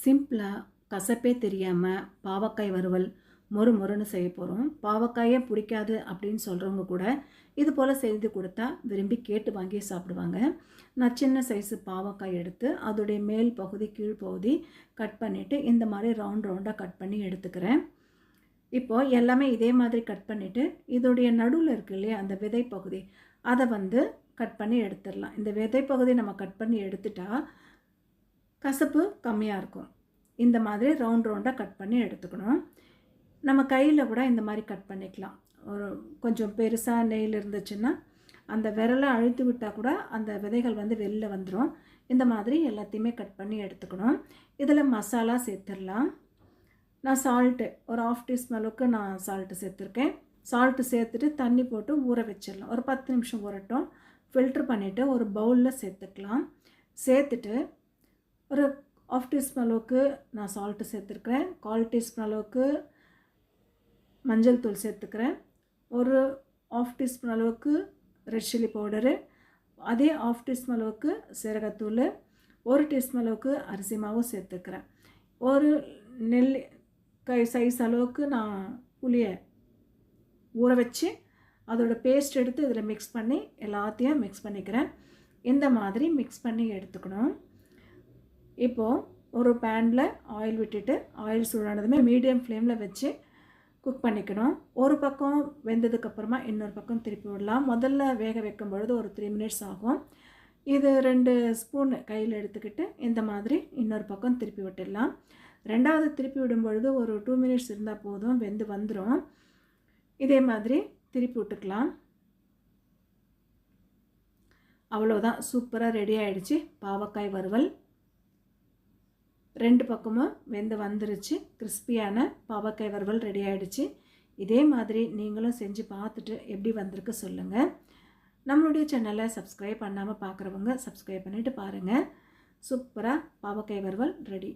சிம்பிளாக கசப்பே தெரியாமல் பாவக்காய் வறுவல் மொறு மொறுன்னு செய்ய போகிறோம். பாவக்காயே பிடிக்காது அப்படின்னு சொல்கிறவங்க கூட இது போல் செய்து கொடுத்தா விரும்பி கேட்டு வாங்கி சாப்பிடுவாங்க. நான் சின்ன சைஸு பாவக்காய் எடுத்து அதோடைய மேல் பகுதி கீழ் பகுதி கட் பண்ணிவிட்டு இந்த மாதிரி ரவுண்டாக கட் பண்ணி எடுத்துக்கிறேன். இப்போது எல்லாமே இதே மாதிரி கட் பண்ணிவிட்டு இதோடைய நடுவில் இருக்கு இல்லையா அந்த விதை பகுதி அதை கட் பண்ணி எடுத்துடலாம். இந்த விதை பகுதி நம்ம கட் பண்ணி எடுத்துட்டா கசப்பு கம்மியாக இருக்கும். இந்த மாதிரி ரவுண்டாக கட் பண்ணி எடுத்துக்கணும். நம்ம கையில் கூட இந்த மாதிரி கட் பண்ணிக்கலாம். ஒரு கொஞ்சம் பெருசாக நெயில் இருந்துச்சுன்னா அந்த விரலை அழுத்தி விட்டால் கூட அந்த விதைகள் வெளில வந்துடும். இந்த மாதிரி எல்லாத்தையுமே கட் பண்ணி எடுத்துக்கணும். இதில் மசாலா சேர்த்துடலாம். நான் சால்ட்டு ஒரு 1/2 டீஸ்பூன் அளவுக்கு நான் சால்ட்டு சேர்த்துருக்கேன். சால்ட்டு சேர்த்துட்டு தண்ணி போட்டு ஊற வச்சிடலாம். ஒரு 10 நிமிஷம் ஊறட்டும். ஃபில்ட்ரு பண்ணிவிட்டு ஒரு பவுலில் சேர்த்துக்கலாம். சேர்த்துட்டு ஒரு 1/2 டீஸ்பூன் அளவுக்கு நான் சால்ட்டு சேர்த்துருக்கிறேன். 1/4 டீஸ்பூன் அளவுக்கு மஞ்சள் தூள் சேர்த்துக்கிறேன். ஒரு 1/2 டீஸ்பூன் அளவுக்கு ரெட் சில்லி பவுடரு, அதே 1/2 டீஸ்பூன் அளவுக்கு சீரகத்தூள், 1 டீஸ்பூன் அளவுக்கு அரிசி மாவும் சேர்த்துக்கிறேன். ஒரு நெல்லிக்காய் சைஸ் அளவுக்கு நான் புளியை ஊற வச்சு அதோட பேஸ்ட் எடுத்து இதில் மிக்ஸ் பண்ணி எல்லாத்தையும் மிக்ஸ் பண்ணிக்கிறேன். இந்த மாதிரி மிக்ஸ் பண்ணி எடுத்துக்கணும். இப்போது ஒரு பேனில் ஆயில் விட்டுட்டு ஆயில் சூடானதுமே மீடியம் ஃப்ளேமில் வச்சு குக் பண்ணிக்கணும். ஒரு பக்கம் வெந்ததுக்கப்புறமா இன்னொரு பக்கம் திருப்பி விடலாம். முதல்ல வேக வைக்கும் பொழுது ஒரு 3 மினிட்ஸ் ஆகும். இது 2 ஸ்பூன் கையில் எடுத்துக்கிட்டு இந்த மாதிரி இன்னொரு பக்கம் திருப்பி விட்டுடலாம். ரெண்டாவது திருப்பி விடும் பொழுது ஒரு 2 மினிட்ஸ் இருந்தால் போதும், வெந்து வந்துடும். இதே மாதிரி திருப்பி விட்டுக்கலாம். அவ்வளோதான், சூப்பராக ரெடி ஆகிடுச்சு பாவக்காய் வறுவல். 2 பக்கமும் வெந்து வந்துருச்சு. கிறிஸ்பியான பாவக்காய் வறுவல் ரெடி ஆகிடுச்சு. இதே மாதிரி நீங்களும் செஞ்சு பார்த்துட்டு எப்படி வந்திருக்கு சொல்லுங்கள். நம்மளுடைய சேனலை சப்ஸ்கிரைப் பண்ணாமல் பார்க்குறவங்க சப்ஸ்கிரைப் பண்ணிவிட்டு பாருங்கள். சூப்பராக பாவக்காய் வறுவல் ரெடி.